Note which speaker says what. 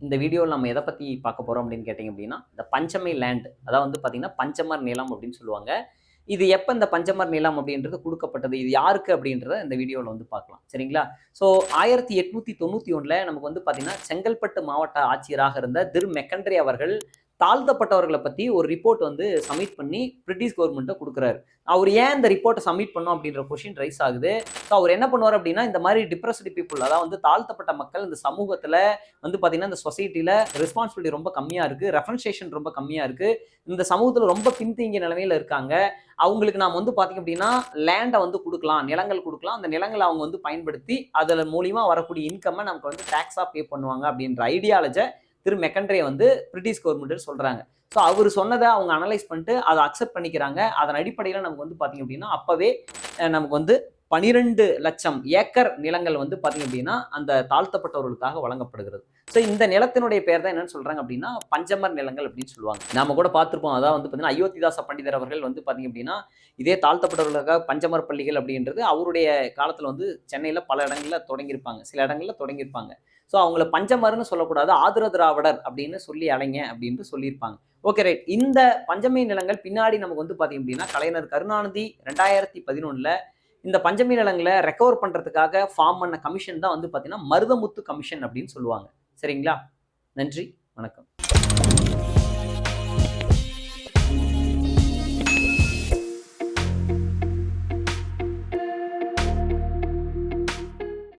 Speaker 1: இந்த வீடியோவில் நம்ம எதை பற்றி பார்க்க போகிறோம் அப்படின்னு கேட்டிங்க அப்படின்னா, இந்த பஞ்சமை லேண்ட் அதாவது வந்து பார்த்தீங்கன்னா, பஞ்சமர் நிலம் அப்படின்னு சொல்லுவாங்க. இது எப்போ இந்த பஞ்சமர் நிலம் அப்படின்றது குடுக்கப்பட்டது? இது யாருக்கு அப்படின்றத இந்த வீடியோவில் வந்து பார்க்கலாம். சரிங்களா? ஸோ 1891ல நமக்கு வந்து பார்த்தீங்கன்னா, செங்கல்பட்டு மாவட்ட ஆட்சியராக இருந்த திரு மெக்கன்ட்ரி அவர்கள் தாழ்த்தப்பட்டவர்களை பத்தி ஒரு ரிப்போர்ட் வந்து சப்மிட் பண்ணி பிரிட்டிஷ் கவர்மெண்ட்ட குடுக்குறாரு. அவர் ஏன் இந்த ரிப்போர்ட்ட சப்மிட் பண்ணணும் அப்படின்ற கொஸ்டின் ரைஸ் ஆகுது. ஸோ அவர் என்ன பண்ணுவார் அப்படின்னா, இந்த மாதிரி டிப்ரஸ்டு பீப்புள் அதாவது வந்து தாழ்த்தப்பட்ட மக்கள் இந்த சமூகத்துல வந்து பார்த்தீங்கன்னா, இந்த சொசைட்டில ரெஸ்பான்சிபிலிட்டி ரொம்ப கம்மியா இருக்கு. ரெஃபரன்சேஷன் ரொம்ப கம்மியா இருக்கு. இந்த சமூகத்துல ரொம்ப பின்தங்கிய நிலைமையில இருக்காங்க. அவங்களுக்கு நாம வந்து பார்த்தீங்க அப்படின்னா, லேண்ட வந்து குடுக்கலாம். நிலங்கள் குடுக்கலாம். அந்த நிலங்கள அவங்க வந்து பயன்படுத்தி அதன் மூலியமா வரக்கூடிய இன்கம்ம நமக்கு வந்து டாக்ஸா பே பண்ணுவாங்க அப்படின்ற ஐடியாலஜ திரு மெக்கன்ட்ரே வந்து பிரிட்டிஷ் கவர்மெண்ட் சொல்றாங்க. ஸோ அவர் சொன்னதை அவங்க அனலைஸ் பண்ணிட்டு அதை அக்செப்ட் பண்ணிக்கிறாங்க. அதன் அடிப்படையில் நமக்கு வந்து பார்த்தீங்க அப்படின்னா அப்பவே நமக்கு வந்து 12 லட்சம் ஏக்கர் நிலங்கள் வந்து பார்த்தீங்க அப்படின்னா அந்த தாழ்த்தப்பட்டவர்களுக்காக வழங்கப்படுகிறது. ஸோ இந்த நிலத்தினுடைய பேர் தான் என்னன்னு சொல்றாங்க அப்படின்னா பஞ்சமர் நிலங்கள் அப்படின்னு சொல்லுவாங்க. நாம கூட பார்த்துருப்போம். அதாவது வந்து பார்த்தீங்கன்னா அயோத்திதாச பண்டிதர் அவர்கள் வந்து பார்த்தீங்க அப்படின்னா இதே தாழ்த்தப்பட்டவர்களுக்காக பஞ்சமர் பள்ளிகள் அப்படின்றது அவருடைய காலத்தில் வந்து சென்னையில் பல இடங்களில் தொடங்கியிருப்பாங்க. சில இடங்களில் தொடங்கியிருப்பாங்க. ஸோ அவங்கள பஞ்சமர்னு சொல்லக்கூடாது, ஆதிர திராவிடர் அப்படின்னு சொல்லி அலைங்க அப்படின்னு சொல்லியிருப்பாங்க. Okay right. இந்த பஞ்சமி நிலங்கள் பின்னாடி நமக்கு வந்து பார்த்தீங்க அப்படின்னா கலைஞர் கருணாநிதி 2011ல இந்த பஞ்சமி நிலங்களை ரெக்கவர் பண்றதுக்காக ஃபார்ம் பண்ண கமிஷன் தான் வந்து பார்த்தீங்கன்னா மருதமுத்து கமிஷன் அப்படின்னு சொல்லுவாங்க. சரிங்களா? நன்றி, வணக்கம்.